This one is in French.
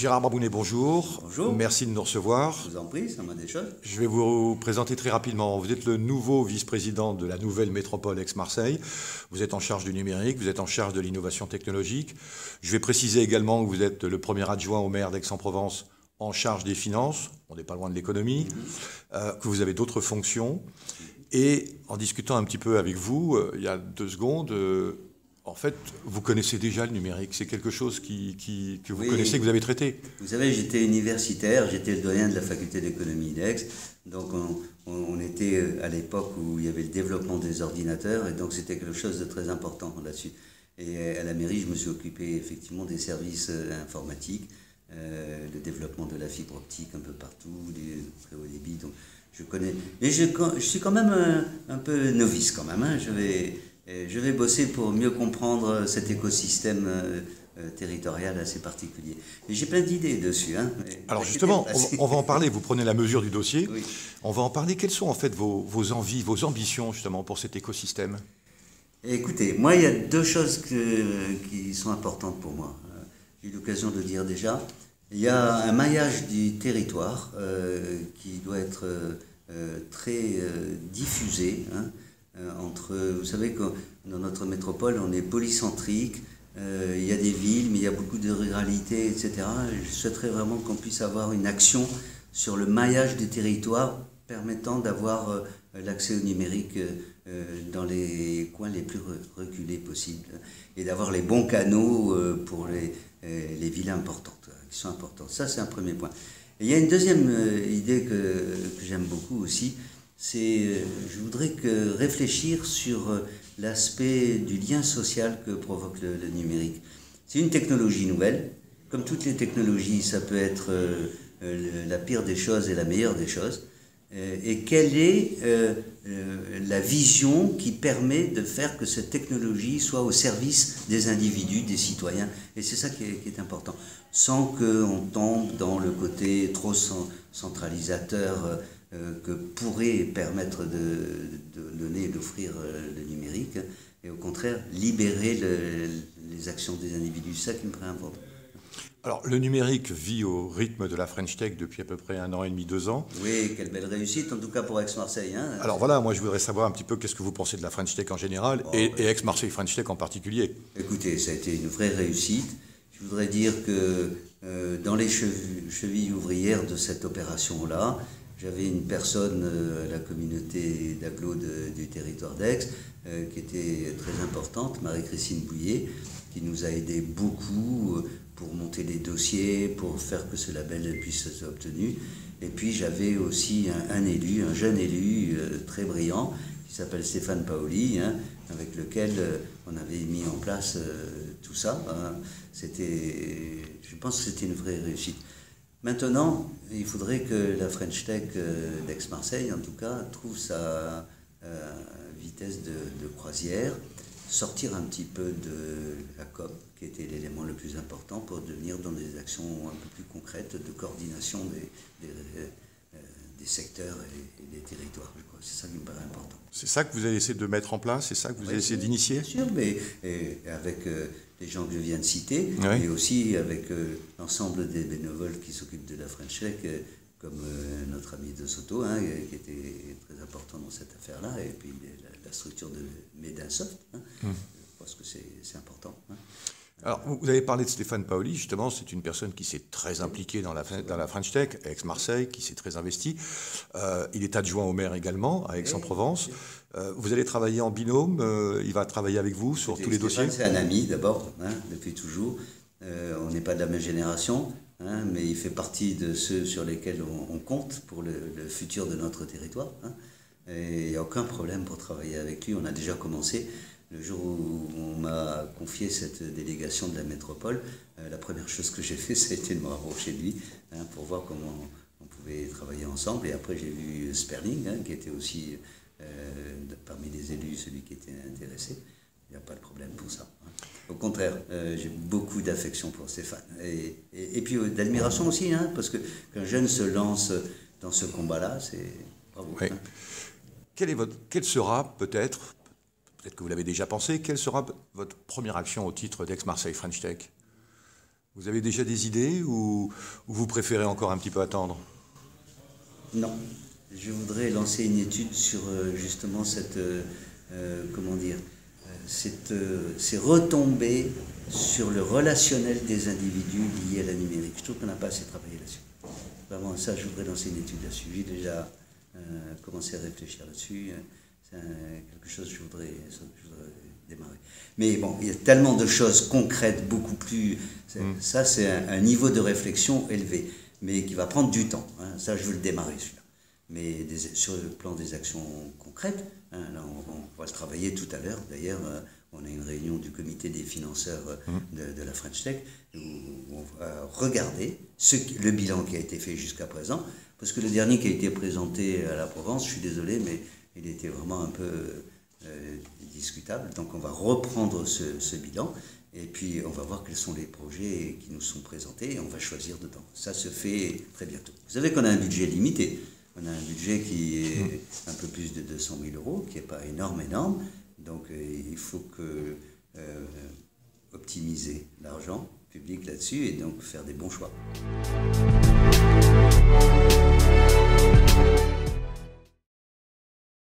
Gérard Barbounet, bonjour. Bonjour. Merci de nous recevoir. Je vous en prie, ça m'a des choses. Je vais vous présenter très rapidement. Vous êtes le nouveau vice-président de la nouvelle métropole Aix-Marseille. Vous êtes en charge du numérique, vous êtes en charge de l'innovation technologique. Je vais préciser également que vous êtes le premier adjoint au maire d'Aix-en-Provence en charge des finances. On n'est pas loin de l'économie. Que vous avez d'autres fonctions. Et en discutant un petit peu avec vous, il y a 2 secondes... En fait, vous connaissez déjà le numérique. C'est quelque chose que vous connaissez, que vous avez traité. Vous savez, j'étais universitaire, j'étais le doyen de la faculté d'économie d'Aix. Donc, on était à l'époque où il y avait le développement des ordinateurs, et donc c'était quelque chose de très important là-dessus. Et à la mairie, je me suis occupé effectivement des services informatiques, le développement de la fibre optique un peu partout, du très haut débit. Donc, je connais. Mais je suis quand même un peu novice quand même. Hein. Je vais bosser pour mieux comprendre cet écosystème territorial assez particulier. Et j'ai plein d'idées dessus. Hein, alors justement, on va en parler. Vous prenez la mesure du dossier. Oui. On va en parler. Quelles sont en fait vos envies, vos ambitions justement pour cet écosystème? Écoutez, moi, il y a 2 choses qui sont importantes pour moi. J'ai eu l'occasion de le dire déjà. Il y a un maillage du territoire qui doit être très diffusé. Hein, vous savez que dans notre métropole, on est polycentrique, il y a des villes, mais il y a beaucoup de ruralité, etc. Je souhaiterais vraiment qu'on puisse avoir une action sur le maillage des territoires permettant d'avoir l'accès au numérique dans les coins les plus reculés possibles et d'avoir les bons canaux pour les villes importantes, qui sont importantes. Ça, c'est un premier point. Et il y a une deuxième idée que j'aime beaucoup aussi, je voudrais réfléchir sur l'aspect du lien social que provoque le numérique. C'est une technologie nouvelle. Comme toutes les technologies, ça peut être la pire des choses et la meilleure des choses. Et quelle est la vision qui permet de faire que cette technologie soit au service des individus, des citoyens? Et c'est ça qui est important. Sans qu'on tombe dans le côté trop centralisateur que pourrait permettre de donner et d'offrir le numérique, et au contraire, libérer les actions des individus. C'est ça qui me paraît important. Alors, le numérique vit au rythme de la French Tech depuis à peu près 1 an et demi, 2 ans. Oui, quelle belle réussite, en tout cas pour Aix-Marseille. Hein. Alors voilà, moi je voudrais savoir un petit peu qu'est-ce que vous pensez de la French Tech en général et Aix-Marseille French Tech en particulier. Écoutez, ça a été une vraie réussite. Je voudrais dire que dans les chevilles ouvrières de cette opération-là, j'avais une personne à la communauté d'agglo du territoire d'Aix qui était très importante, Marie-Christine Bouillet, qui nous a aidé beaucoup pour monter des dossiers, pour faire que ce label puisse être obtenu. Et puis j'avais aussi un jeune élu très brillant, qui s'appelle Stéphane Paoli, hein, avec lequel on avait mis en place tout ça. Hein. Je pense que c'était une vraie réussite. Maintenant, il faudrait que la French Tech d'Aix-Marseille, en tout cas, trouve sa vitesse de croisière, sortir un petit peu de la COP, qui était l'élément le plus important, pour devenir dans des actions un peu plus concrètes de coordination des secteurs et des territoires. Je crois. C'est ça qui me paraît important. C'est ça que vous allez essayer de mettre en place? C'est ça que vous allez essayer d'initier? Bien sûr, mais avec les gens que je viens de citer, et aussi avec l'ensemble des bénévoles qui s'occupent de la French Tech, comme notre ami De Soto, hein, qui était très important dans cette affaire-là, et puis la structure de Medinsoft. Hein. Je pense que c'est important. Hein. Alors, vous avez parlé de Stéphane Paoli, justement, c'est une personne qui s'est très impliquée dans la French Tech, à Aix-Marseille, qui s'est très investi. Il est adjoint au maire également, à Aix-en-Provence. Vous allez travailler en binôme, il va travailler avec vous sur tous les dossiers? C'est un ami, d'abord, hein, depuis toujours. On n'est pas de la même génération, hein, mais il fait partie de ceux sur lesquels on compte pour le futur de notre territoire. Hein. Et il n'y a aucun problème pour travailler avec lui. On a déjà commencé. Le jour où on m'a confié cette délégation de la métropole, la première chose que j'ai fait, c'était de me rapprocher de lui, hein, pour voir comment on pouvait travailler ensemble. Et après, j'ai vu Sperling, hein, qui était aussi parmi les élus, celui qui était intéressé. Il n'y a pas de problème pour ça. Hein. Au contraire, j'ai beaucoup d'affection pour Stéphane. Et puis d'admiration aussi, hein, parce qu'un jeune se lance dans ce combat-là, c'est bravo. Oui. Hein. Quelle sera peut-être que vous l'avez déjà pensé, quelle sera votre première action au titre d'Aix-Marseille French Tech? Vous avez déjà des idées ou vous préférez encore un petit peu attendre? Non. Je voudrais lancer une étude sur justement cette, comment dire, ces retombées sur le relationnel des individus liés à la numérique. Je trouve qu'on n'a pas assez travaillé là-dessus. Vraiment, ça, je voudrais lancer une étude là-dessus. J'ai déjà commencé à réfléchir là-dessus. C'est quelque chose que je voudrais démarrer. Mais bon, il y a tellement de choses concrètes, beaucoup plus... Ça, c'est un niveau de réflexion élevé, mais qui va prendre du temps. Hein. Ça, je veux le démarrer, celui-là. Mais sur le plan des actions concrètes, hein, là, on va le travailler tout à l'heure. D'ailleurs, on a une réunion du comité des financeurs de la French Tech, où on va regarder le bilan qui a été fait jusqu'à présent, parce que le dernier qui a été présenté à la Provence, je suis désolé, mais il était vraiment un peu discutable. Donc on va reprendre ce bilan, et puis on va voir quels sont les projets qui nous sont présentés, et on va choisir dedans. Ça se fait très bientôt. Vous savez qu'on a un budget limité. On a un budget qui est un peu plus de 200 000 euros, qui n'est pas énorme. Donc il faut optimiser l'argent public là-dessus et donc faire des bons choix.